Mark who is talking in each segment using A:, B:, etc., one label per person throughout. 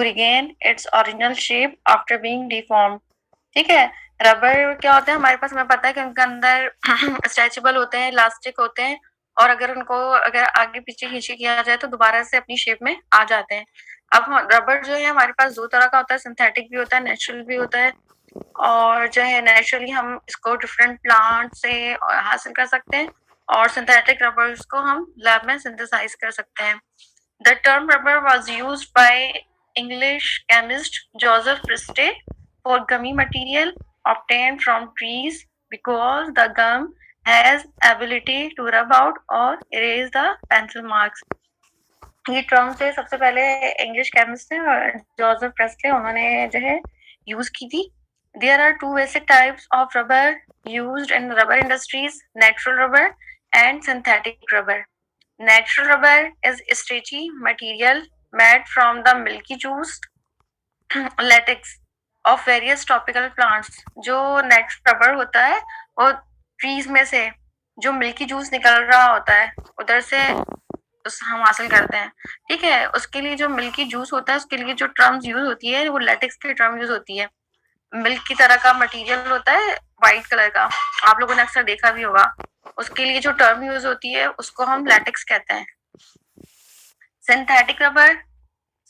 A: to regain its original shape after being deformed. ठीक है, rubber क्या होता है हमारे पास, हमें पता है कि उनके अंदर स्ट्रेचेबल होते हैं, इलास्टिक होते हैं, और अगर आगे पीछे खींचे किया जाए तो दोबारा से अपनी शेप में आ जाते हैं। अब रबर जो है हमारे पास दो तरह का होता है, सिंथेटिक भी होता है, नेचुरल भी होता है। और जो है नेचुरली हम इसको डिफरेंट प्लांट से हासिल कर सकते हैं, और सिंथेटिक रबर्स को हम लैब में सिंथेसाइज कर सकते हैं। The term rubber was used by English chemist Joseph Priestley for gummy material obtained from trees because the gum has ability to rub out or erase the pencil marks. ये term से सबसे पहले English chemist थे Joseph Presley, उन्होंने जो है use की थी। There are two basic types of rubber used in rubber industries: natural rubber and synthetic rubber. Natural rubber is stretchy material made from the milky juice latex of various tropical plants. जो natural rubber होता है वो trees में से जो milky juice निकल रहा होता है उधर से हम हासिल करते हैं। ठीक है, उसके लिए जो मिल्की जूस होता है उसके लिए जो टर्म्स यूज होती है वो लेटेक्स की टर्म यूज होती है। मिल्क की तरह का मटेरियल होता है व्हाइट कलर का, आप लोगों ने अक्सर देखा भी होगा। उसके लिए जो टर्म यूज होती है उसको हम लेटेक्स कहते हैं। Synthetic rubber,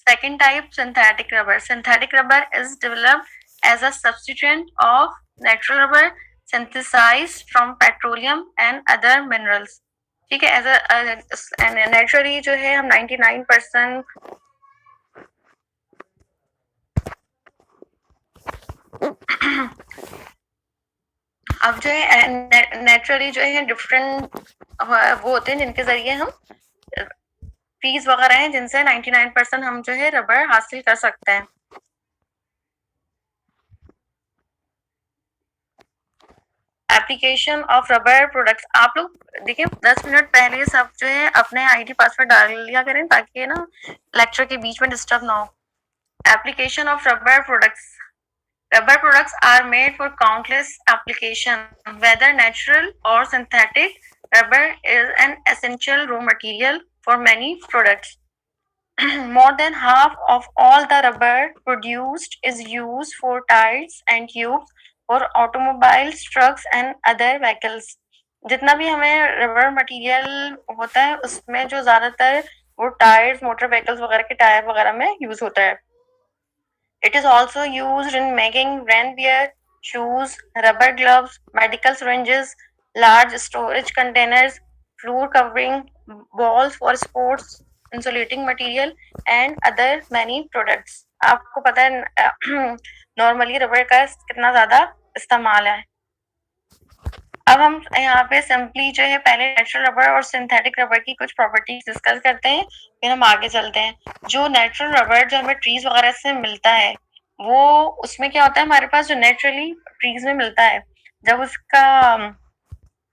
A: second type, synthetic rubber. Synthetic rubber is developed as a substituent of natural rubber synthesized from petroleum and other minerals. ठीक है, नेचुरली जो है हम 99% अब जो है नेचुरली जो है डिफरेंट वो होते हैं जिनके जरिए हम ट्रीज वगैरह हैं जिनसे 99% हम जो है रबर हासिल कर सकते हैं। एप्लीकेशन ऑफ रबर प्रोडक्ट्स, आप लोग देखिए 10 मिनट पहले सब जो है अपने आईडी पासवर्ड डाल लिया करें ताकि ना लेक्चर के बीच में डिस्टर्ब ना हो। Application of rubber products, rubber products are made for countless applications, whether natural or synthetic. Rubber is an essential raw material for many products. More than half of all the rubber produced is used for tires and tubes for automobiles, trucks and other vehicles. जितना भी हमें rubber material होता है उसमें जो ज्यादातर वो tyres, motor vehicles वगैरह के टायर वगैरह में यूज होता है। It is also used in making rainwear, shoes, rubber gloves, medical syringes, large storage containers, floor covering, balls for sports, insulating material, and other many products. आपको पता है normally rubber का कितना ज्यादा इस्तेमाल है। अब हम यहाँ पे सिंपली जो है पहले नेचुरल रबर और सिंथेटिक रबर की कुछ प्रॉपर्टीज डिस्कस करते हैं, फिर हम आगे चलते हैं। जो नेचुरल रबर जो हमें ट्रीज वगैरह से मिलता है वो उसमें क्या होता है, हमारे पास जो नेचुरली ट्रीज में मिलता है जब उसका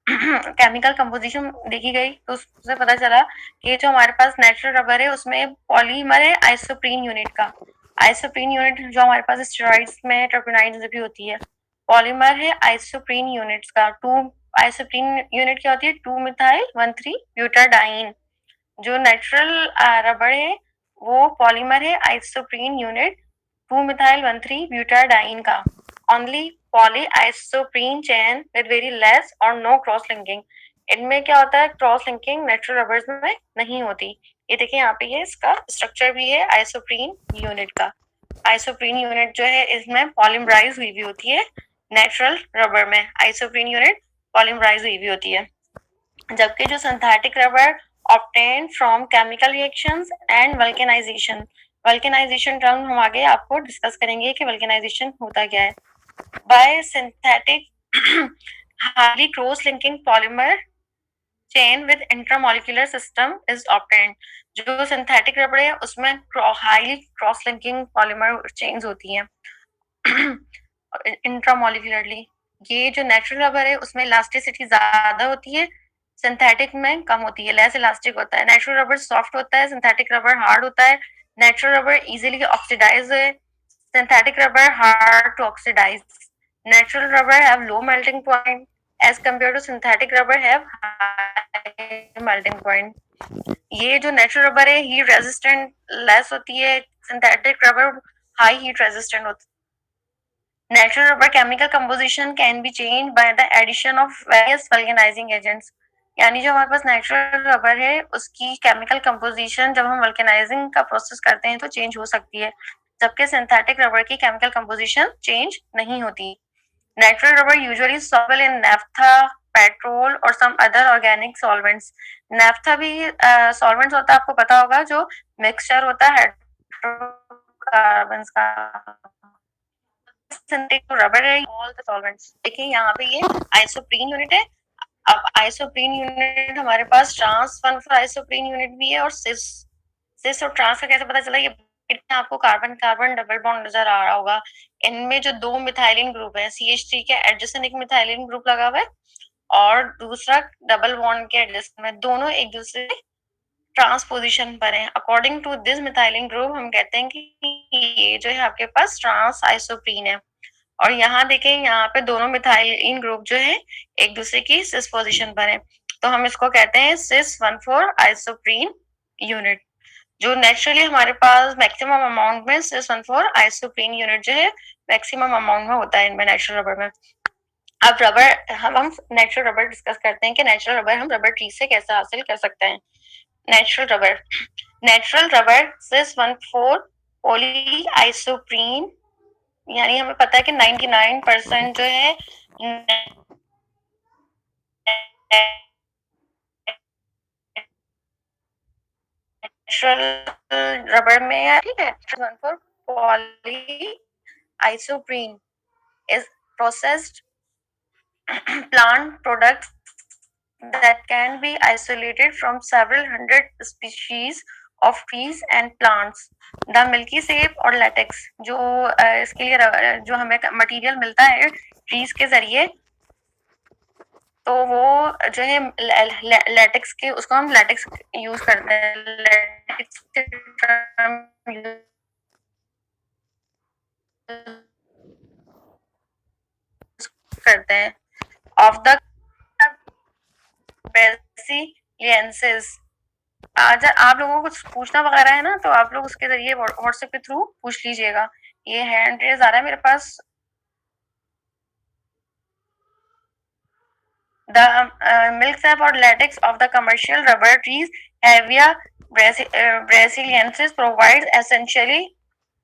A: केमिकल कंपोजिशन देखी गई तो उससे पता चला कि जो हमारे पास नेचुरल रबर है उसमें पॉलीमर है आइसोप्रीन यूनिट का। आइसोप्रीन यूनिट जो हमारे पास स्टेरॉइड्स में टर्पेनाइड्स भी होती है, पॉलीमर है आइसोप्रीन यूनिट्स का। आइसोप्रीन यूनिट क्या होती है, 2-methyl-1,3-butadiene। जो नेचुरल रबर है वो पॉलीमर है आइसोप्रीन यूनिट 2-methyl-1,3-butadiene का। Only polyisoprene chain with very less or no cross linking. इनमें क्या होता है, क्रॉस लिंकिंग नेचुरल रबर्स में नहीं होती। ये देखिए यहाँ पे ये इसका स्ट्रक्चर भी है आइसोप्रीन यूनिट का। आइसोप्रीन यूनिट जो है इसमें पॉलीमराइज हुई भी होती है, नेचुरल रबर में आइसोप्रीन यूनिट पॉलीमराइज हुई भी होती है। जबकि जो synthetic rubber obtained from chemical reactions and vulcanization. Vulcanization term हम आगे आपको डिस्कस करेंगे कि वल्केनाइजेशन होता क्या है। Bye synthetic highly cross linking polymer chain with intramolecular system is obtained. जो सिंथेटिक रबर है उसमें highly cross linking polymer chains होती हैं इंट्रामोलिकुलरली। ये जो नेचुरल रबर है उसमें इलास्टिसिटी ज्यादा होती है, सिंथेटिक में कम होती है, लेस इलास्टिक होता है। नेचुरल रबर सॉफ्ट होता है, सिंथेटिक रबर हार्ड होता है। Natural rubber easily oxidize है, synthetic rubber hard to oxidize. Natural rubber have low melting point as compared to synthetic rubber have high melting point. ये जो natural rubber है heat resistant less होती है, synthetic rubber high heat resistant होता है। Natural rubber chemical composition can be changed by the addition of various vulcanizing agents. यानी जो हमारे पास नेचुरल रबर है उसकी केमिकल कंपोजिशन जब हम वल्केनाइजिंग का प्रोसेस करते हैं तो चेंज हो सकती है, जबकि सिंथेटिक रबर की केमिकल कंपोजिशन चेंज नहीं होती। Natural rubber usually soluble in naphtha, petrol और some other organic solvents. Naphtha भी सॉल्वेंट्स होता है, आपको पता होगा, जो मिक्सचर होता है हाइड्रोकार्बन्स का। रबर है ऑल द सॉल्वेंट्स। देखिए यहाँ पे ये आइसोप्रीन यूनिट है। अब आइसोप्रीन यूनिट हमारे पास ट्रांस 1,4 आइसोप्रीन यूनिट भी है और सिस और ट्रांस का कैसे पता चला? ये आपको कार्बन कार्बन डबल बॉन्ड नजर आ रहा होगा। इनमें जो दो मिथाइलिन ग्रुप है, CH3 के एडजेसेंट एक मिथाइलिन ग्रुप लगा हुआ है और दूसरा डबल बॉन्ड के एडजेसेंट में, दोनों एक दूसरे ट्रांस पोजीशन पर है। According to this methylene group हम कहते हैं कि ये जो है आपके पास ट्रांस आइसोप्रीन है। और यहाँ देखें, यहाँ पे दोनों मिथाइलिन ग्रुप जो है एक दूसरे की सिस पोजीशन पर है, तो हम इसको कहते हैं सिस 1,4 आइसोप्रीन यूनिट। जो नेचुरली हमारे पास मैक्सिमम अमाउंट में सिस 1,4 आइसोप्रीन यूनिट जो है मैक्सिमम अमाउंट में होता है इनमें, नेचुरल रबर में। अब रबर हम नेचुरल रबर डिस्कस करते हैं कि नेचुरल रबर हम रबर ट्री से कैसे हासिल कर सकते हैं। नेचुरल रबर सिस 1,4 पॉली आइसोप्रीन, यानी हमें पता है कि 99% जो है नेचुरल रबर में है, ठीक है। 1,4 poly isoprene is processed plant products that can be isolated from several hundred species of trees and plants. The milky shape और latex जो इसके लिए जो हमें मटेरियल मिलता है ट्रीज के जरिए, तो वो जो है लेटेक्स के, उसको हम लेटेक्स यूज करते हैं। लेटेक्स करते हैं ऑफ द ब्रेसिलियंसिस। अगर आप लोगों को कुछ पूछना वगैरह है ना, तो आप लोग उसके जरिए व्हाट्सएप के थ्रू पूछ लीजिएगा। ये हैंड रेज आ रहा है मेरे पास। The milk sap or latex of the commercial rubber trees, Hevia brasiliensis, provides essentially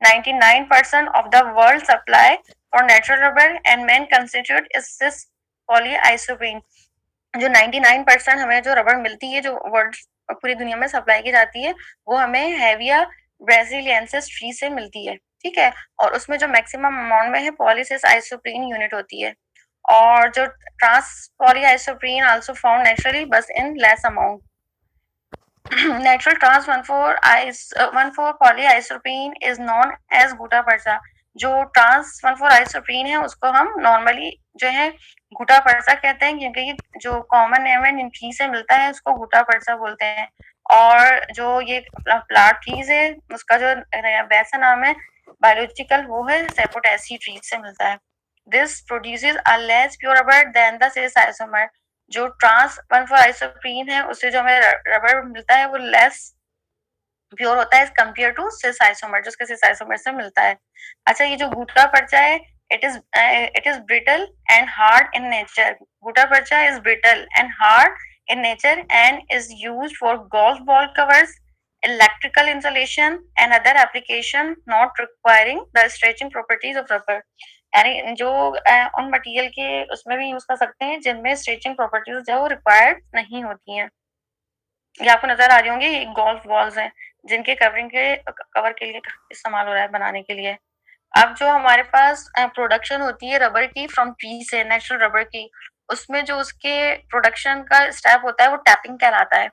A: 99% of the world supply for natural rubber and main constitute is cis polyisoprene। जो 99% हमें जो रबर मिलती है, जो वर्ल्ड पूरी दुनिया में सप्लाई की जाती है, वो हमें हेविया ब्रासिलियंसिस ट्री से मिलती है, ठीक है। और उसमें जो मैक्सिमम अमाउंट में है पॉलीसिस आइसोप्रीन यूनिट होती है, और जो trans polyisoprene also found naturally बस in less amount. Natural trans 1,4 polyisoprene is known as gutta percha. जो ट्रांस 1,4 आइसोप्रीन है उसको हम नॉर्मली जो है गुटा पर्चा कहते हैं, क्योंकि जो कॉमन नेम है ट्री से मिलता है उसको गुटा पर्चा बोलते हैं। और जो ये प्लांट ट्रीज है उसका जो वैसा नाम है बायोलॉजिकल, वो है सेपोटेसी ट्री से मिलता है। This produces a less pure rubber than the cis isomer। जो ट्रांस 1,4 आइसोप्रीन है उससे जो हमें रबर मिलता है वो लेस प्योर होता है कंपेयर टू सिस आइसोमर, जो उसके सिस आइसोमर से मिलता है। अच्छा, ये जो गुटा पर्चा है, it is brittle and hard in nature. Gutta percha is brittle and hard in nature and is used for golf ball covers, electrical insulation and other application not requiring the stretching properties of rubber। यानी जो उन material के उसमें भी use कर सकते हैं जिनमें स्ट्रेचिंग प्रॉपर्टीज जो रिक्वायर्ड नहीं होती हैं। ये आपको नजर आ रही होंगी, ये गोल्फ बॉल्स हैं जिनके कवरिंग के कवर के लिए इस्तेमाल हो रहा है बनाने के लिए। अब जो हमारे पास प्रोडक्शन होती है रबर की फ्रॉम ट्री से, नेचुरल रबर की, उसमें जो उसके प्रोडक्शन का स्टेप होता है वो टैपिंग कहलाता है।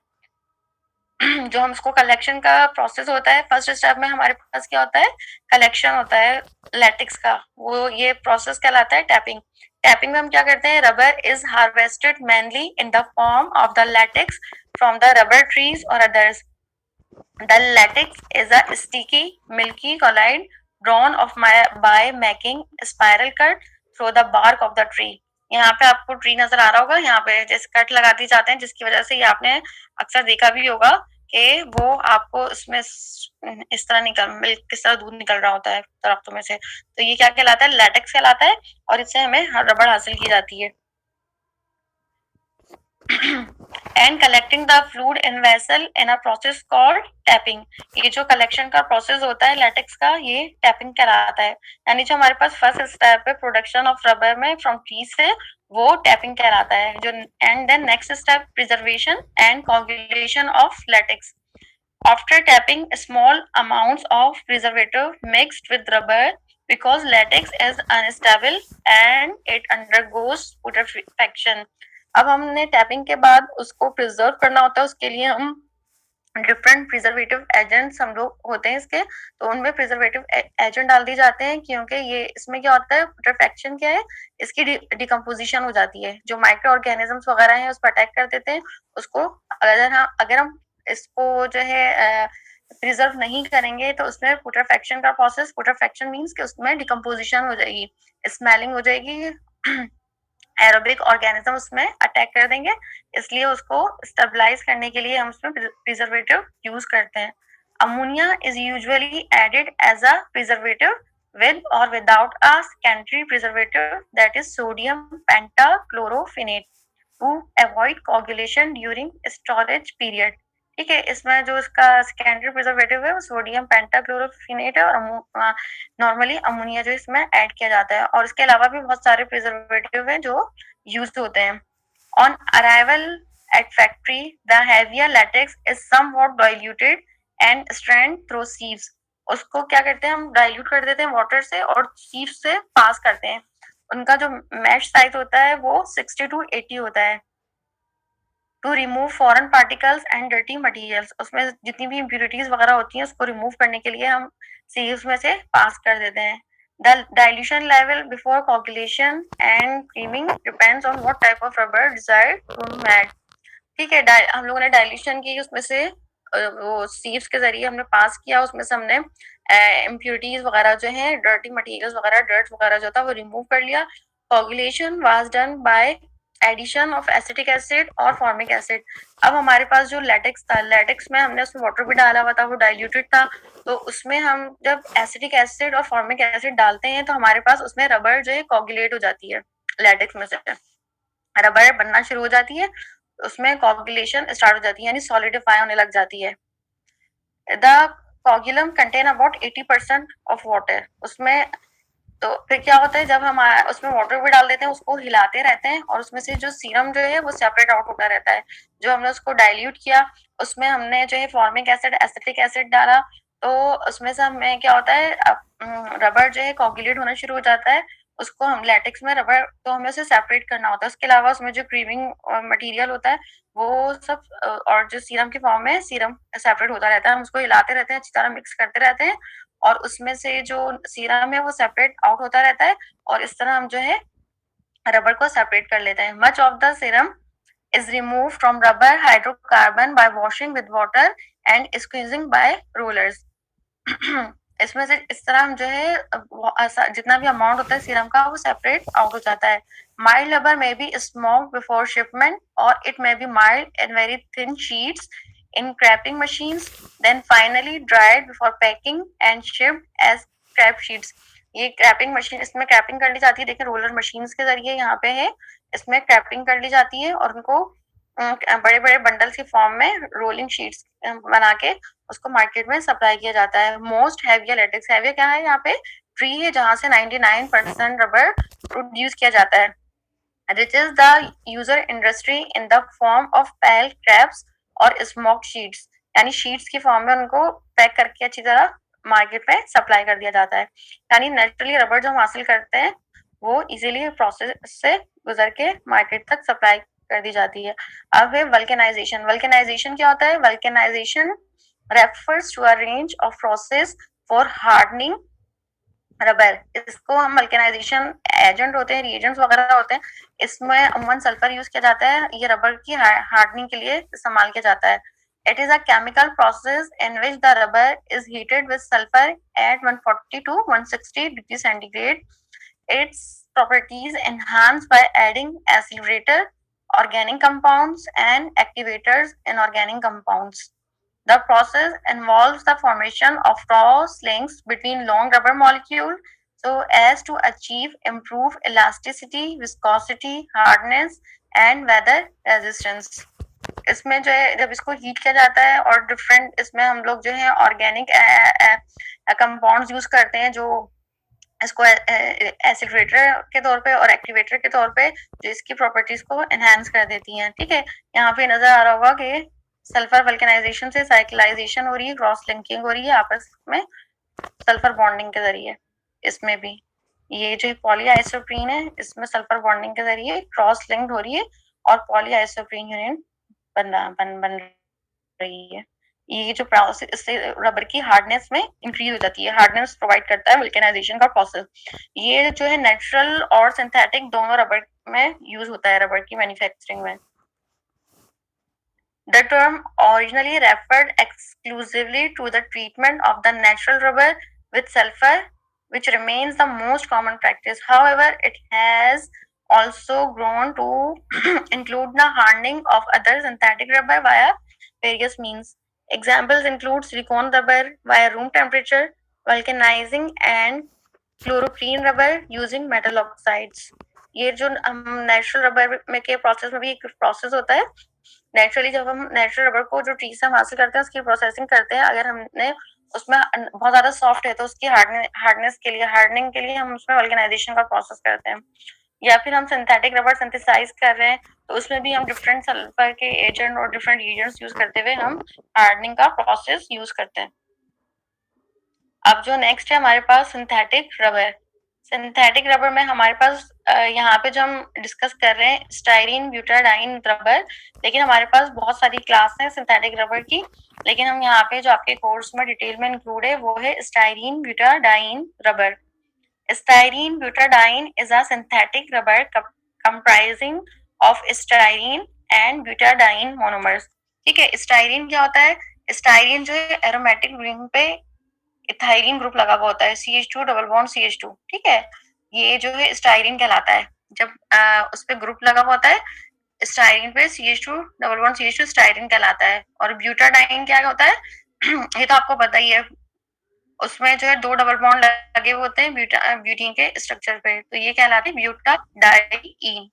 A: जो हम उसको कलेक्शन का प्रोसेस होता है, फर्स्ट स्टेप में हमारे पास क्या होता है, कलेक्शन होता है लैटेक्स का, वो ये प्रोसेस कहलाता है टैपिंग। टैपिंग में हम क्या करते हैं, rubber is harvested mainly in the form of the latex from the rubber trees और others. The latex is a sticky milky colloid drawn of by making spiral cut through the bark of the tree। यहाँ पे आपको tree नजर आ रहा होगा, यहाँ पे जैसे कट लगा दी जाते हैं जिसकी वजह से ये आपने अक्सर देखा भी होगा कि वो आपको इसमें इस तरह मिल्क किस तरह दूध निकल रहा होता है दरख्तों में से, तो ये क्या कहलाता है, लैटेक्स कहलाता है, और इससे हमें रबड़ हासिल की जाती है। And collecting the fluid in vessel in a process called tapping. ये जो कलेक्शन का प्रोसेस होता है लैटेक्स का, ये टैपिंग कहलाता है। यानी जो हमारे पास फर्स्ट स्टेप है प्रोडक्शन ऑफ रबर में फ्रॉम ट्री से, वो टैपिंग कहलाता है। जो and then next step preservation and coagulation of latex. After tapping, small amounts of preservative mixed with rubber because latex is unstable and it undergoes putrefaction. अब हमने tapping के बाद उसको प्रिजर्व करना होता है, उसके लिए हम डिफरेंट प्रिजर्वेटिव एजेंट्स हम लोग होते हैं इसके, तो उनमें प्रिजर्वेटिव एजेंट डाल दिए जाते हैं, क्योंकि ये इसमें क्या होता है, पुट्रेफैक्शन क्या है, इसकी डिकम्पोजिशन हो जाती है, जो माइक्रो ऑर्गेनिजम्स वगैरह हैं उस पर अटैक कर देते हैं उसको। अगर हम इसको जो है प्रिजर्व नहीं करेंगे तो उसमें पुट्रेफैक्शन का प्रोसेस, पुट्रेफैक्शन मीन्स कि उसमें डिकम्पोजिशन हो जाएगी, स्मेलिंग हो जाएगी, एरोबिक ऑर्गेनिज्म उसमें अटैक कर देंगे, इसलिए उसको स्टेबलाइज करने के लिए हम उसमें प्रिजर्वेटिव यूज करते हैं। Ammonia is usually added as a preservative with or without a secondary preservative, that is sodium pentachloropheniate, to avoid coagulation during storage period. ठीक है, इसमें जो इसका सेकेंडरी प्रिजर्वेटिव है वो सोडियम पेंटाक्लोरोफिनेट है, और नॉर्मली अमोनिया जो इसमें ऐड किया जाता है, और इसके अलावा भी बहुत सारे प्रिजर्वेटिव हैं जो यूज होते हैं। On arrival at factory the heavier latex is somewhat diluted and strained through sieves. उसको क्या करते हैं, हम डाइल्यूट कर देते हैं वाटर से और सीव से पास करते हैं। उनका जो मैश साइज होता है वो 60 to 80 होता है। To remove foreign particles and dirty materials, उसमें जितनी भी इम्प्यूरिटीज वगैरह होती हैं उसको रिमूव करने के लिए हम सीव्स में से पास कर देते हैं। The dilution level before coagulation and creaming depends on what type of rubber desired to made. ठीक है, हम लोगों ने डाइल्यूशन की, उसमें से वो सीव्स के जरिए हमने पास किया, उसमें से हमने इम्प्यूरिटीज वगैरह जो है, डर्टी मटेरियल्स वगैरह, डर्ट वगैरह जो था वो रिमूव कर लिया। Coagulation was done by addition of acetic acid और फॉर्मिक एसिड। अब हमारे पास जो लैटेक्स था, लैटेक्स में हमने उसमें वाटर भी डाला हुआ था, वो डाइल्यूटेड था, तो उसमें हम जब एसिटिक एसिड और फॉर्मिक एसिड डालते हैं तो हमारे पास उसमें रबर जो है कोagulate हो जाती है, लैटेक्स में से रबर बनना शुरू हो जाती है, उसमें कोagulation स्टार्ट हो जाती है, यानी सॉलिडिफाई होने लग जाती है। The coagulum contain about 80% of water. उसमें तो फिर क्या होता है, जब हम उसमें वाटर भी डाल देते हैं, उसको हिलाते रहते हैं, और उसमें से जो सीरम जो है वो सेपरेट आउट होता रहता है। जो हमने उसको डाइल्यूट किया, उसमें हमने जो है फॉर्मिक एसिड, एसिटिक एसिड डाला, तो उसमें से हमें क्या होता है, रबर जो है कोगुलेट होना शुरू हो जाता है। उसको हम लैटेक्स में रबर, तो हमें उसे सेपरेट करना होता है। उसके अलावा उसमें जो क्रीमिंग मटेरियल होता है वो सब, और जो सीरम के फॉर्म में सीरम सेपरेट होता रहता है, हम उसको हिलाते रहते हैं, अच्छी तरह मिक्स करते रहते हैं, और उसमें से जो सीरम है वो सेपरेट आउट होता रहता है, और इस तरह हम जो है रबर को सेपरेट कर लेते हैं। Much of the serum is remove from rubber hydrocarbon by washing with water and squeezing by rollers. इसमें से इस तरह हम जो है जितना भी अमाउंट होता है सीरम का वो सेपरेट आउट हो जाता है। Milled rubber may be smoked before shipment, और it may be milled in very thin sheets in craping machines, then finally dried before packing and shipped as crap sheets. ये क्रैपिंग machine, इसमें क्रैपिंग कर ली जाती है, देखिए रोलर मशीन्स के जरिए यहाँ पे है, इसमें क्रैपिंग कर ली जाती है, और उनको बड़े बड़े बंडल्स की फॉर्म में रोलिंग शीट्स बना के उसको मार्केट में सप्लाई किया जाता है। मोस्ट हैवियर लेटेक्स, हैवियर क्या है, यहाँ पे ट्री है जहाँ से 99% रबर प्रोड्यूस किया जाता है। Which is the user industry in the form of pale crabs और स्मोक शीट्स, यानी शीट्स की फॉर्म में उनको पैक करके अच्छी तरह मार्केट में सप्लाई कर दिया जाता है। यानी नेचुरली रबर जो हम हासिल करते हैं वो इजीली प्रोसेस से गुजर के मार्केट तक सप्लाई कर दी जाती है। अब है वल्केनाइजेशन। वल्केनाइजेशन क्या होता है, vulcanization refers to a range of process for hardening rubber. इसको हम वल्केनाइजेशन एजेंट होते हैं, रिएजेंट्स वगैरह होते हैं, इसमें अमूमन सल्फर यूज किया जाता है, ये रबर की हार्डनिंग के लिए इस्तेमाल किया जाता है। It is a chemical process in which the rubber is heated with sulfur at 140 to 160 degrees centigrade. Its properties enhanced by adding accelerator, organic compounds and activators in organic compounds. The process involves the formation of cross links between long rubber molecules so as to achieve improved elasticity, viscosity, hardness and weather resistance. इसमें जो है जब इसको heat किया जाता है और different इसमें हम लोग जो है ऑर्गेनिक कंपाउंड्स यूज करते हैं जो इसको एसिडरेटर के तौर पे और एक्टिवेटर के तौर पे जो इसकी प्रॉपर्टीज को एनहांस कर देती हैं। ठीक है, यहाँ पे नजर आ रहा होगा कि सल्फर वल्केनाइजेशन से साइक्लाइजेशन हो रही है, क्रॉस लिंकिंग हो रही है आपस में सल्फर बॉन्डिंग के जरिए। इसमें भी ये जो पॉलीआइसोप्रीन है इसमें सल्फर बॉन्डिंग के जरिए क्रॉस लिंक्ड हो रही है और पॉलीआइसोप्रीन यूनियन बन रही है। ये जो प्रोसेस इससे रबर की हार्डनेस में इंक्रीज हो जाती है, हार्डनेस प्रोवाइड करता है वल्केनाइजेशन का प्रोसेस। ये जो है नेचुरल और सिंथेटिक दोनों रबर में यूज होता है रबर की मैन्युफैक्चरिंग में। The term originally referred exclusively to the treatment of the natural rubber with sulfur, which remains the most common practice. However, it has also grown to include the hardening of other synthetic rubber via various means. Examples include silicone rubber via room temperature, vulcanizing, and fluoroprene rubber using metal oxides. ये जो हम natural rubber में के process में भी एक process होता है। नेचुरली जब हम नेचुरल रबर को जो ट्री से हम हासिल करते हैं उसकी प्रोसेसिंग करते हैं, अगर हमने उसमें बहुत ज्यादा सॉफ्ट है तो उसकी हार्डनेस के लिए हार्डनिंग के लिए हम उसमें वल्केनाइजेशन का प्रोसेस करते हैं। या फिर हम सिंथेटिक रबर सिंथेसाइज कर रहे हैं तो उसमें भी हम डिफरेंट सल्फर के एजेंट और डिफरेंट एजेंट्स यूज करते हुए हम हार्डनिंग का प्रोसेस यूज करते हैं। अब जो नेक्स्ट है हमारे पास सिंथेटिक रबर। सिंथेटिक रबर में हमारे पास यहाँ पे जो हम डिस्कस कर रहे हैं स्टाइरीन ब्यूटाडाइन रबर, लेकिन हमारे पास बहुत सारी क्लास है सिंथेटिक रबर की, लेकिन हम यहाँ पे जो आपके कोर्स में डिटेल में इंक्लूड है वो है styrene butadiene rubber. Styrene butadiene is a synthetic rubber comprising of styrene and butadiene monomers. ठीक है, स्टाइरीन क्या होता है? स्टाइरीन जो है एरोमेटिक रिंग पे इथाइलिन ग्रुप लगा हुआ होता है, CH2 डबल बॉन्ड CH2। ठीक है, ये जो है स्टाइरीन कहलाता है। जब उस पे ग्रुप लगा हुआ होता है स्टाइरीन पे CH2 double bond CH2 styrene कहलाता है। और ब्यूटाडाइन क्या होता है? ये तो आपको पता ही है, उसमें जो है 2 डबल बॉन्ड लगे हुए होते हैं ब्यूटीन के स्ट्रक्चर पे, तो ये कहलाते हैं ब्यूटाडाइन।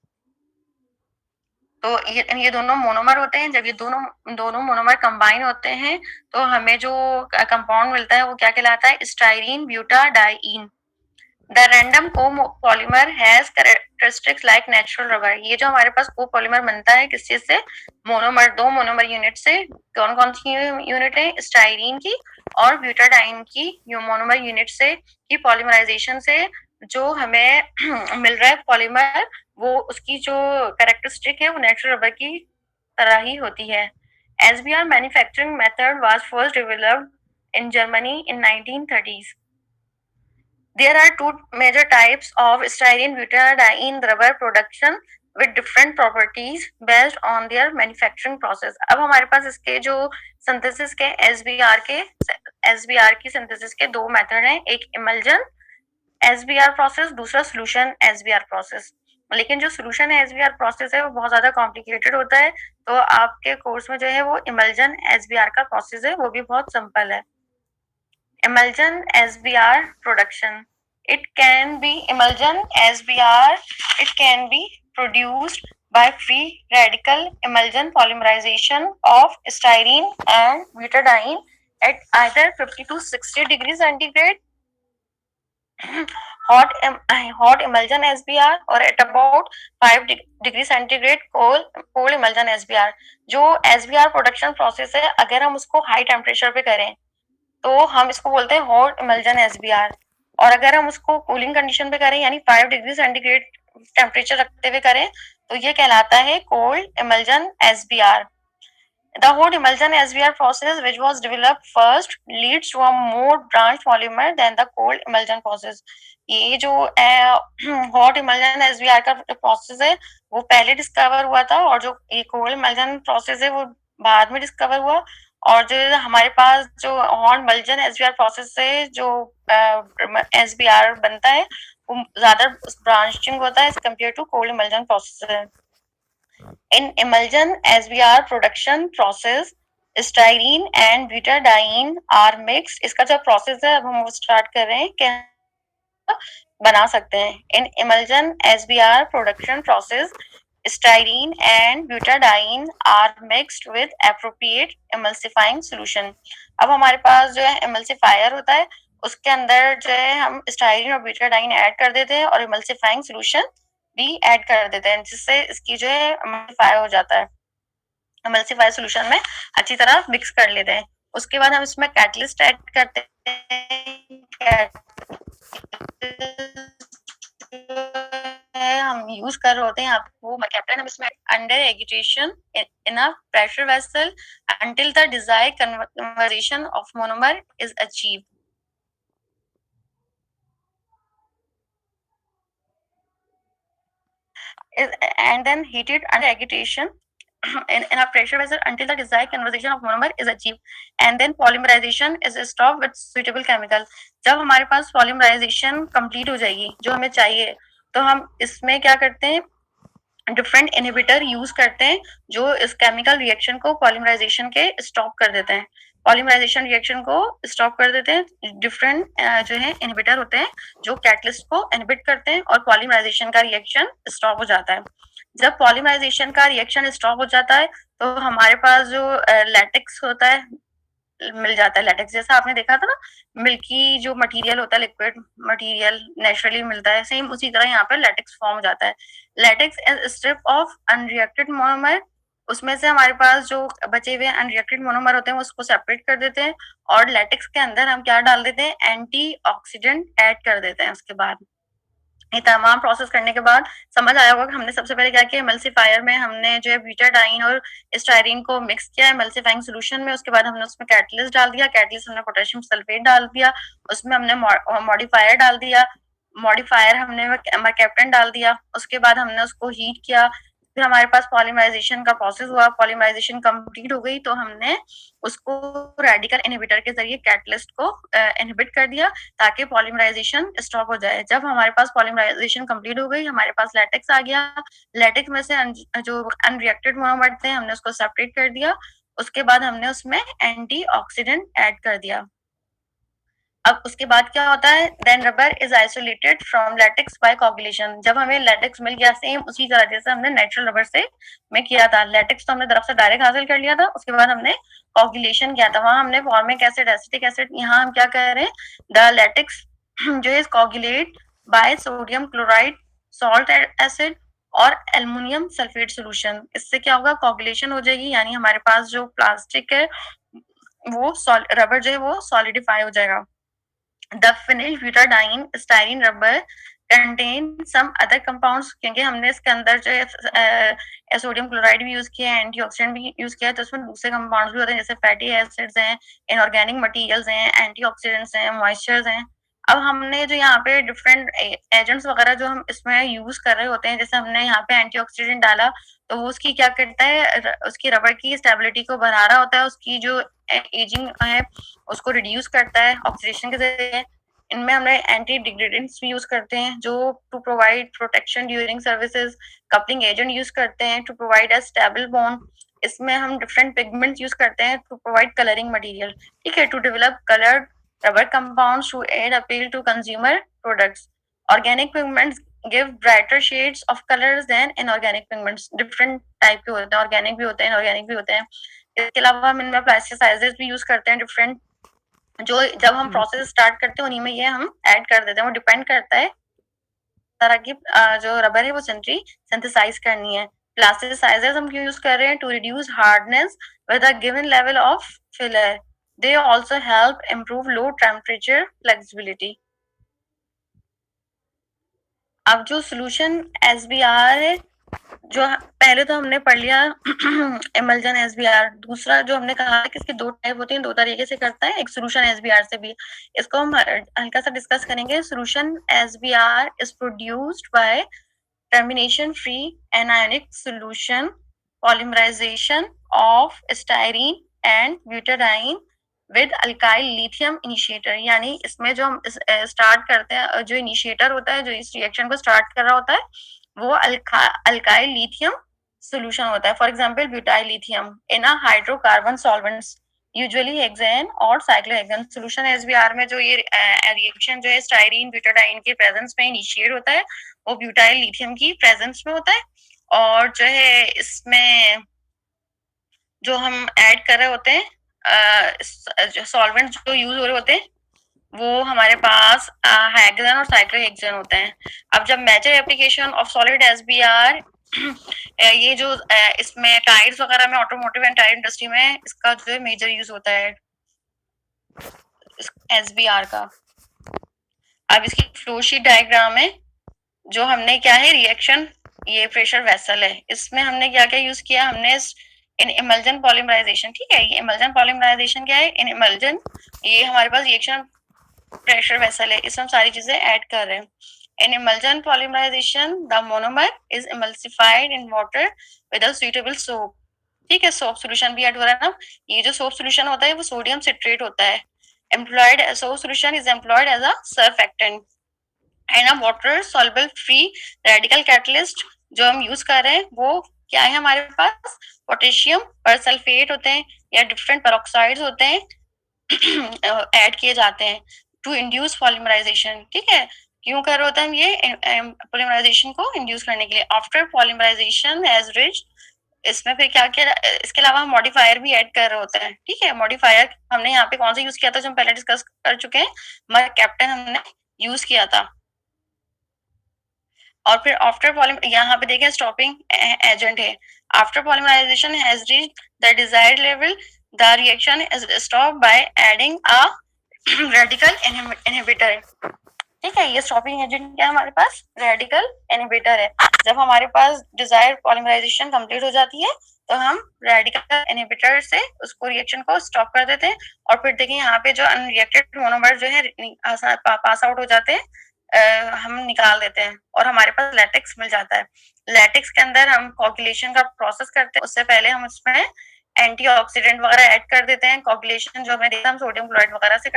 A: तो ये दोनों मोनोमर होते हैं। जब ये दोनों मोनोमर कंबाइन होते हैं तो हमें जो कंपाउंड मिलता है वो क्या कहलाता है? Styrene butadiene. The random copolymer has characteristics like natural rubber. ये जो हमारे पास कोपॉलीमर बनता है किस चीज से? मोनोमर, 2 मोनोमर यूनिट से। कौन कौन सी यूनिट है? स्टाइरीन की और ब्यूटाडाइन की मोनोमर यूनिट से की पॉलीमराइजेशन से जो हमें मिल रहा है पॉलीमर, वो उसकी जो कैरेक्टरिस्टिक है वो नेचुरल रबर की तरह ही होती है। SBR manufacturing method was first developed in Germany in 1930s. There are two major types of styrene butadiene rubber production with different properties based on their manufacturing process. अब हमारे पास इसके जो सिंथेसिस के SBR की सिंथेसिस के 2 method हैं, एक emulsion SBR process, दूसरा सोल्यूशन SBR प्रोसेस। लेकिन जो सोल्यूशन SBR प्रोसेस है वो बहुत ज्यादा कॉम्प्लिकेटेड होता है, तो आपके कोर्स में जो है वो इमल्जन SBR का प्रोसेस है, वो भी बहुत सिंपल है। Emulsion SBR production. It can be emulsion SBR. It can be produced by free radical emulsion polymerization of styrene and butadiene at either 50 to 60 degrees centigrade hot emulsion SBR और at about 5 degrees centigrade cold emulsion SBR। जो SBR production process है अगर हम उसको high temperature पे करें तो हम इसको बोलते हैं हॉट इमल्जन SBR, और अगर हम उसको कूलिंग कंडीशन पे करें यानी 5 डिग्री सेंटीग्रेड टेम्परेचर रखते हुए करें तो ये कहलाता है cold emulsion SBR। The hot emulsion SBR process, which was developed first, leads to a more branched polymer than the cold emulsion process. ये जो hot emulsion SBR का प्रोसेस है वो पहले डिस्कवर हुआ था और जो ये cold emulsion प्रोसेस है वो बाद में डिस्कवर हुआ। और जो हमारे पास जो हॉट इमल्जन SBR प्रोसेस से जो SBR बनता है वो ज्यादा ब्रांचिंग होता है compare to cold emulsion process. In emulsion SBR production process, styrene and butadiene are mixed. इसका जो प्रोसेस है अब हम वो स्टार्ट कर रहे हैं कि बना सकते हैं। In emulsion SBR production process styrene and butadiene are mixed with appropriate emulsifying solution. अब हमारे पास जो है इमल्सिफायर होता है, उसके अंदर जो है हम स्टाइरीन और ब्यूटाडाइन ऐड कर देते हैं और इमल्सिफाइंग सॉल्यूशन भी ऐड कर देते हैं, जिससे इसकी जो है इमल्सिफाई हो जाता है। इमल्सिफाई सॉल्यूशन में अच्छी तरह मिक्स कर लेते हैं। उसके बाद हम इसमें कैटलिस्ट ऐड करते हैं। हम यूज कर रहे होते हैं आपको कैप्टन, हम इसमें under agitation in a pressure vessel until the desired conversion of monomer is achieved. And then heated under agitation in a pressure vessel until the desired conversion of monomer is achieved, and then polymerization is stopped with suitable chemical. जब हमारे पास polymerization complete हो जाएगी जो हमें चाहिए, तो हम इसमें क्या करते हैं, डिफरेंट इनहिबिटर यूज करते हैं जो इस केमिकल रिएक्शन को पॉलीमराइजेशन के स्टॉप कर देते हैं। पॉलीमराइजेशन रिएक्शन को स्टॉप कर देते हैं। डिफरेंट जो है इनहिबिटर होते हैं जो कैटलिस्ट को इनहिबिट करते हैं और पॉलीमराइजेशन का रिएक्शन स्टॉप हो जाता है। जब पॉलीमराइजेशन का रिएक्शन स्टॉप हो जाता है तो हमारे पास जो लैटेक्स होता है मिल जाता है। लैटेक्स जैसा आपने देखा था ना, मिल्की जो मटेरियल होता है, लिक्विड मटेरियल नेचुरली मिलता है, सेम उसी तरह यहाँ पर लैटेक्स फॉर्म हो जाता है। Latex is strip of unreacted monomer. उसमें से हमारे पास जो बचे हुए अनरिएक्टेड मोनोमर होते हैं उसको सेपरेट कर देते हैं और लैटेक्स के अंदर हम क्या डाल देते हैं, एंटीऑक्सीडेंट ऐड कर देते हैं। उसके बाद ये तमाम प्रोसेस करने के बाद समझ आया होगा कि हमने सबसे पहले क्या किया, एमल्सिफायर में हमने जो है ब्यूटाडाइन और स्टाइरीन को मिक्स किया एमल्सिफाइंग सॉल्यूशन में। उसके बाद हमने उसमें कैटलिस्ट डाल दिया, कैटलिस्ट हमने पोटेशियम सल्फेट डाल दिया, उसमें हमने मॉडिफायर डाल दिया, मॉडिफायर हमने कैप्टन डाल दिया। उसके बाद हमने उसको हीट किया, फिर हमारे पास पॉलीमराइजेशन का प्रोसेस हुआ, पॉलीमराइजेशन कंप्लीट हो गई तो हमने उसको रेडिकल इनहिबिटर के जरिए कैटलिस्ट को इनहिबिट कर दिया ताकि पॉलीमराइजेशन स्टॉप हो जाए। जब हमारे पास पॉलीमराइजेशन कंप्लीट हो गई, हमारे पास लैटेक्स आ गया। लैटेक्स में से जो अनरिएक्टेड मोनोमर थे हमने उसको सेपरेट कर दिया। उसके बाद हमने उसमें एंटीऑक्सीडेंट ऐड कर दिया। अब उसके बाद क्या होता है, then rubber is isolated from latex by coagulation. जब हमें लैटेक्स मिल गया सेम उसी तरह जैसे हमने नेचुरल रबर से में किया था, लैटेक्स तो हमने दरख्त से डायरेक्ट हासिल कर लिया था, उसके बाद हमने कोगुलेशन किया था, वहां हमने फॉर्मिक एसिड, एसिटिक एसिड, यहाँ हम क्या कर रहे हैं, द लैटेक्स जो है coagulate by sodium chloride, salt acid और एल्युमिनियम सल्फेट सोल्यूशन। इससे क्या होगा, कोगुलेशन हो जाएगी, यानी हमारे पास जो प्लास्टिक है वो रबर जो है वो सॉलिडिफाई हो जाएगा। The finished butadiene styrene rubber contain some other compounds, क्योंकि हमने इसके अंदर जो है सोडियम क्लोराइड भी यूज किया है, एंटीऑक्सीडेंट भी यूज किया है, तो उसमें दूसरे कंपाउंड्स भी होते हैं जैसे फैटी एसिड्स हैं, इनऑर्गेनिक मटेरियल्स हैं, एंटीऑक्सीडेंट्स हैं, मॉइस्चर्स हैं। अब हमने जो यहाँ पे डिफरेंट एजेंट्स वगैरह जो हम इसमें यूज कर रहे होते हैं, जैसे हमने यहाँ पे एंटीऑक्सीडेंट डाला तो वो उसकी क्या करता है, उसकी रबर की स्टेबिलिटी को बढ़ा रहा होता है, उसकी जो एजिंग है उसको रिड्यूस करता है ऑक्सीडेशन के जरिए। इनमें हमने एंटी डिग्रेडेंट्स भी यूज करते हैं जो to provide protection during services, coupling agent use करते हैं to provide a stable bond. इसमें हम डिफरेंट पिगमेंट्स यूज करते हैं टू प्रोवाइड कलरिंग मटेरियल, ठीक है, to develop coloured rubber compounds to add appeal to consumer products. Organic pigments give brighter shades of colours than inorganic pigments. Different type के होते हैं, organic भी होते हैं, इनऑर्गेनिक भी होते हैं। इसके अलावा हम इनमें प्लास्टिसाइजर्स भी यूज करते हैं डिफरेंट, जो जब हम प्रोसेस स्टार्ट करते हैं उन्हीं में ये हम ऐड कर देते हैं। वो डिपेंड करता है तरह की जो रबर है वो सिंथेसाइज करनी है। प्लास्टिसाइजर्स हम क्यों यूज कर रहे हैं, to reduce hardness with a given level of filler. They also help improve low temperature flexibility. अब जो सोल्यूशन एसबीआर है, जो पहले तो हमने पढ़ लिया इमल्जन एसबीआर। दूसरा जो हमने कहा कि इसके दो टाइप होते हैं, दो तरीके से करता है, एक सोल्यूशन एसबीआर से भी। इसको हम हल्का सा डिस्कस करेंगे। Solution SBR is produced by termination free anionic solution polymerization of styrene and butadiene with alkyl lithium initiator. यानी इसमें जो हम स्टार्ट करते हैं, जो इनिशिएटर होता है जो इस रिएक्शन को स्टार्ट कर रहा होता है वो अल्काइल लिथियम सोल्यूशन होता है. For example butyl lithium in a hydrocarbon solvents usually hexane और साइक्लोहेक्सेन सोल्यूशन. एसबीआर में जो ये रिएक्शन जो है स्टाइरीन ब्यूटाडाइन के प्रेजेंस में इनिशिएट होता है वो ब्यूटाइल लिथियम की प्रेजेंस में होता है. और जो है इसमें जो हम ऐड कर रहे होते हैं सॉल्वेंट जो यूज हो रहे होते हैं वो हमारे पास हेक्सेन और साइक्लोहेक्सेन होते हैं. अब जब major application of solid SBR ये जो इसमें टायर्स वगैरह में ऑटोमोटिव एंड टायर इंडस्ट्री में इसका जो है मेजर यूज होता है एसबीआर का. अब इसकी फ्लो शीट डायग्राम में जो हमने क्या है रिएक्शन ये प्रेशर वेसल है इसमें हमने क्या क्या यूज किया हमने इन इमल्जन पॉलीमराइजेशन. ठीक है ये इमल्जन पॉलीमराइजेशन क्या है इन इमल्जन ये हमारे पास रिएक्शन प्रेशर वेसल है इसमें हम सारी चीजें ऐड कर रहे हैं. In emulsion polymerization, the monomer is emulsified in water with a suitable soap. ठीक है सोप सोल्यूशन भी ऐड हो रहा है ना. ये जो सोप सोल्यूशन होता है वो सोडियम सिट्रेट होता है. Employed soap solution is employed as a surfactant and a water soluble free radical catalyst जो हम यूज कर रहे हैं वो क्या है हमारे पास पोटेशियम परसल्फेट होते हैं या डिफरेंट पेरोक्साइड्स होते हैं ऐड किए जाते हैं टू इंड्यूस पॉलीमराइजेशन. ठीक है क्यों कर रहे होते हैं हम ये पॉलीमराइजेशन को इंड्यूस करने के लिए. आफ्टर पॉलीमराइजेशन एज रिच इसमें फिर क्या किया इसके अलावा हम मॉडिफायर भी ऐड कर रहे होते हैं. ठीक है मॉडिफायर हमने यहाँ पे कौन सा यूज किया था जो हम पहले डिस्कस कर चुके हैं मर्क कैप्टन हमने यूज किया था. और फिर आफ्टर पॉलीम यहाँ पे देखें स्टॉपिंग एजेंट है. After polymerization has reached the desired level the reaction is stop by adding a radical inhibitor. ठीक है ये स्टॉपिंग एजेंट क्या है हमारे पास रेडिकल इनहिबिटर है. जब हमारे पास डिजायर्ड पॉलीमराइजेशन कंप्लीट हो जाती है तो हम रेडिकल इनहिबिटर से उसको रिएक्शन को स्टॉप कर देते हैं. और फिर देखिए यहाँ पे जो अनरिएक्टेड मोनोमर जो है पास आउट हो जाते हैं हम निकाल देते हैं और हमारे पास लैटेक्स मिल जाता है. लैटेक्स के अंदर हम कोगुलेशन का प्रोसेस करते हैं उससे पहले हम उसमें एंटीऑक्सीडेंट वगैरह ऐड कर देते हैं. कोगुलेशन जो हमें देखा हम सोडियम क्लोराइड वगैरह से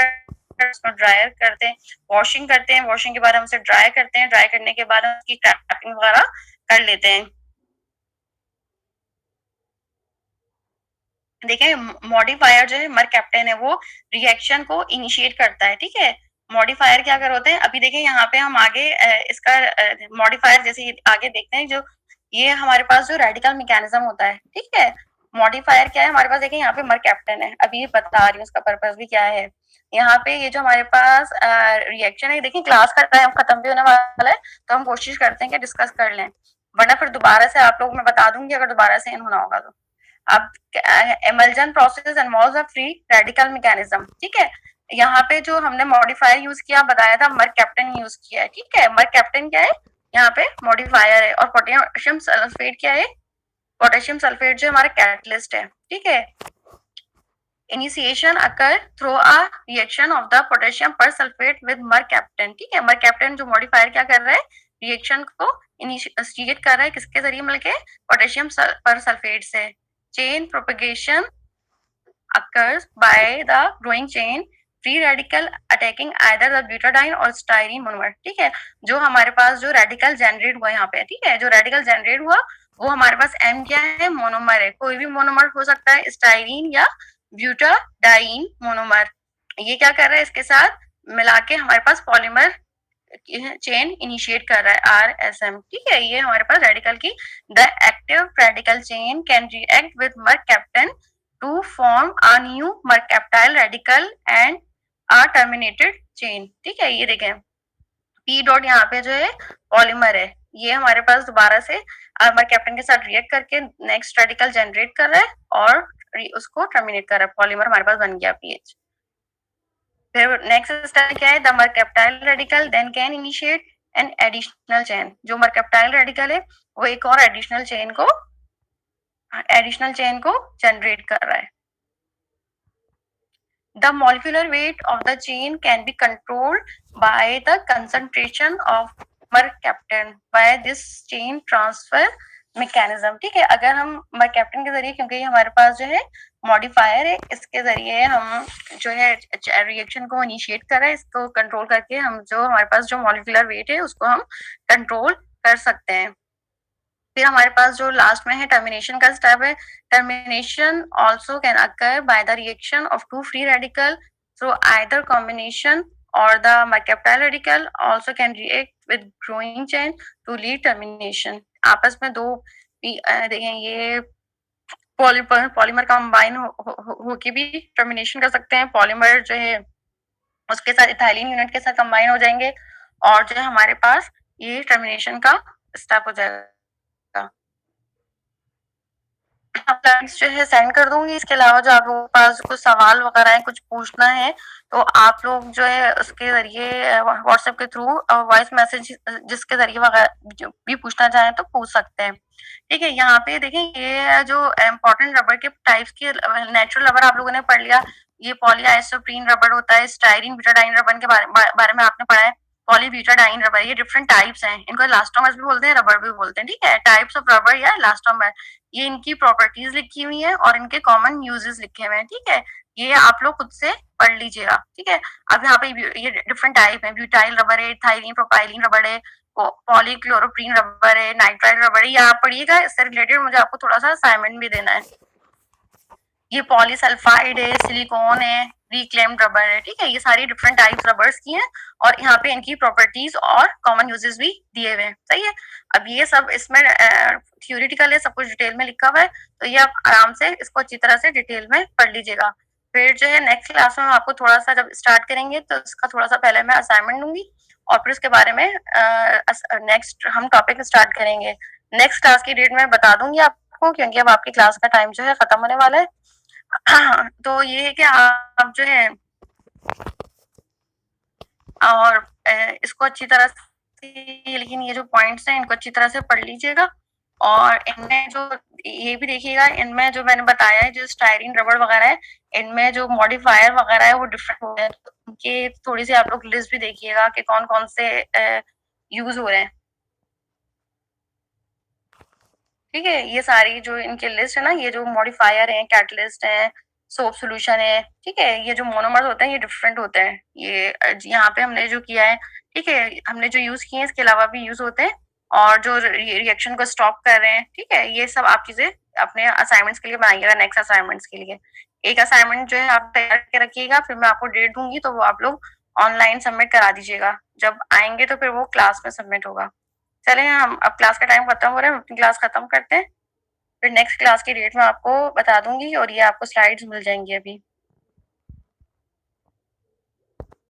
A: उसको ड्रायर करते हैं वॉशिंग करते हैं. वॉशिंग के बाद हम उसे ड्राई करते हैं. ड्राई करने के बाद हम उसकी क्रैपिंग वगैरह कर लेते हैं. देखिए मॉडिफायर जो है मर्क कैप्टन है वो रिएक्शन को इनिशिएट करता है. ठीक है मॉडिफायर क्या कर होते हैं अभी देखिए यहाँ पे हम आगे इसका मॉडिफायर जैसे आगे देखते हैं जो ये हमारे पास जो रेडिकल मैकेनिज्म होता है. ठीक है मॉडिफायर क्या है हमारे पास देखिए यहाँ पे मर्क कैप्टन है अभी बता रही हूँ उसका पर्पस भी क्या है. यहाँ पे ये जो हमारे पास रिएक्शन है देखिए क्लास का टाइम खत्म भी होने वाला है तो हम कोशिश करते हैं कि डिस्कस कर लें वरना फिर दोबारा से आप लोग मैं बता दूंगी अगर दोबारा से इन होना होगा तो. अब emulsion process involves a free radical mechanism. ठीक है यहाँ पे जो हमने मॉडिफायर यूज किया बताया था मर्क कैप्टन यूज किया है. ठीक है मर्क कैप्टन क्या है यहाँ पे मॉडिफायर है और पोटेशियम सल्फेट क्या है पोटेशियम सल्फेट जो हमारा कैटलिस्ट है. ठीक है initiation occur through a reaction of the potassium persulphate with mercaptan. ठीक है मर्कैप्टन जो मॉडिफायर क्या कर रहा है रिएक्शन को इनिशिएट कर रहा है किसके जरिए मिलके पोटेशियम परसल्फेट से. Chain propagation occurs by the growing chain free radical attacking either the butadiene or styrene monomer. ठीक है जो हमारे पास जो रेडिकल जनरेट हुआ यहाँ पे. ठीक है जो रेडिकल जनरेट हुआ वो हमारे पास एम क्या है मोनोमर है. कोई भी मोनोमर हो सकता है स्टाइरीन या ब्यूटाडाइन मोनोमर. ये क्या कर रहा है इसके साथ मिला के हमारे पास पॉलीमर चेन इनिशिएट कर रहा है RSM. ठीक है ये हमारे पास रेडिकल की the active radical chain can react with mercaptan to form a new mercaptile radical and a terminated chain. ठीक है ये देखें P डॉट यहाँ पे जो है पॉलीमर है ये हमारे पास दोबारा से मर्कैप्टन के साथ रिएक्ट करके नेक्स्ट रेडिकल जनरेट कर रहा है और उसको टर्मिनेट कर रहा है. पॉलीमर हमारे पास बन गया PH. फिर नेक्स्ट स्टेप क्या है the mercaptyl radical then can initiate an additional chain. जो मर्कैप्टाइल रेडिकल है वो एक और एडिशनल चेन को जनरेट कर रहा है. The molecular weight of the chain can be controlled by the concentration of mercaptan by this chain transfer mechanism. ठीक है अगर हम mercaptan के जरिए क्योंकि ये हमारे पास जो है मॉडिफायर है इसके जरिए हम जो है रिएक्शन को इनिशिएट कर रहे हैं इसको कंट्रोल करके हम जो हमारे पास जो मॉलिक्यूलर वेट है उसको हम कंट्रोल कर सकते हैं. फिर हमारे पास जो लास्ट में है टर्मिनेशन का स्टेप है। Termination also can occur by the reaction of two free radical through either combination और the mercaptile radical also can react with growing chain to lead termination। आपस में दो देखें ये पॉलीमर कंबाइन होके भी टर्मिनेशन कर सकते हैं। पॉलीमर जो है उसके साथ इथाइलिन यूनिट के साथ कंबाइन हो जाएंगे और जो है हमारे पास ये टर्मिनेशन का स्टेप हो जाएगा। स्लाइड्स जो है सेंड कर दूंगी। इसके अलावा जो आप लोगों के पास कुछ सवाल वगैरह है, कुछ पूछना है तो आप लोग जो है उसके जरिए व्हाट्सएप के थ्रू वॉइस मैसेज जिसके जरिए वगैरह भी पूछना चाहें तो पूछ सकते हैं। ठीक है, यहाँ पे देखें ये जो इम्पोर्टेंट रबर के टाइप्स के नेचुरल रबर आप लोगों ने पढ़ लिया। ये पॉलीआइसोप्रीन रबर होता है, स्टाइरिन ब्यूटाडाइन रबर के बारे में आपने पढ़ा है। पॉलीब्यूटाडाइन रबर, ये डिफरेंट टाइप्स हैं। इनको इलास्टोमर्स भी बोलते हैं, रबर भी बोलते हैं। ठीक है, टाइप्स ऑफ रबर या इलास्टोमर, ये इनकी प्रॉपर्टीज लिखी हुई है और इनके कॉमन यूजेस लिखे हुए हैं। ठीक है, ये आप लोग खुद से पढ़ लीजिएगा। ठीक है, अब यहाँ पे ये डिफरेंट टाइप है। ब्यूटाइल रबर है, इथाइलिन प्रोपाइलिन रबर है, पॉलीक्लोरोप्रीन रबर है, नाइट्राइल रबर है। ये आप पढ़िएगा। इससे रिलेटेड मुझे आपको थोड़ा सा असाइनमेंट भी देना है। ये पॉलीसल्फाइड है, सिलिकॉन है, रिक्लेम्ड रबर है। ठीक है, ये सारी डिफरेंट टाइप्स रबर्स की हैं और यहाँ पे इनकी प्रॉपर्टीज और कॉमन यूजेस भी दिए हुए हैं। सही है, अब ये सब इसमें थ्योरेटिकल है, सब कुछ डिटेल में लिखा हुआ है, तो ये आप आराम से इसको अच्छी तरह से डिटेल में पढ़ लीजिएगा। फिर जो है नेक्स्ट क्लास में आपको थोड़ा सा जब स्टार्ट करेंगे तो इसका थोड़ा सा पहले मैं असाइनमेंट दूंगी और फिर उसके बारे में नेक्स्ट हम टॉपिक स्टार्ट करेंगे। नेक्स्ट क्लास की डेट मैं बता दूंगी आपको, क्योंकि अब आपकी क्लास का टाइम जो है खत्म होने वाला है। तो ये है कि आप जो है और इसको अच्छी तरह से, लेकिन ये जो पॉइंट्स हैं इनको अच्छी तरह से पढ़ लीजिएगा और इनमें जो ये भी देखिएगा, इनमें जो मैंने बताया है जो स्टाइरिन रबर वगैरह है, इनमें जो मॉडिफायर वगैरह है वो डिफरेंट हो रहे हैं। तो उनके थोड़ी सी आप लोग लिस्ट भी देखिएगा कि कौन कौन से यूज हो रहे हैं। ठीक है, ये सारी जो इनके लिस्ट है ना, ये जो मॉडिफायर है, कैटलिस्ट है, सोप सोल्यूशन है। ठीक है, ये जो मोनोमर्स होते हैं ये डिफरेंट होते हैं। ये यहाँ पे हमने जो किया है, ठीक है, हमने जो यूज किए हैं इसके अलावा भी यूज होते हैं और जो रिएक्शन को स्टॉप कर रहे हैं। ठीक है, ये सब आप चीजें अपने असाइनमेंट्स के लिए बनाइएगा, नेक्स्ट असाइनमेंट्स के लिए। एक असाइनमेंट जो है आप तैयार करके रखिएगा, फिर मैं आपको डेट दूंगी तो वो आप लोग ऑनलाइन सबमिट करा दीजिएगा। जब आएंगे तो फिर वो क्लास में सबमिट होगा। चले, हम अब क्लास का टाइम खत्म हो रहा है, अपनी क्लास खत्म करते हैं। फिर नेक्स्ट क्लास की डेट में आपको बता दूंगी और ये आपको स्लाइड्स मिल जाएंगी अभी।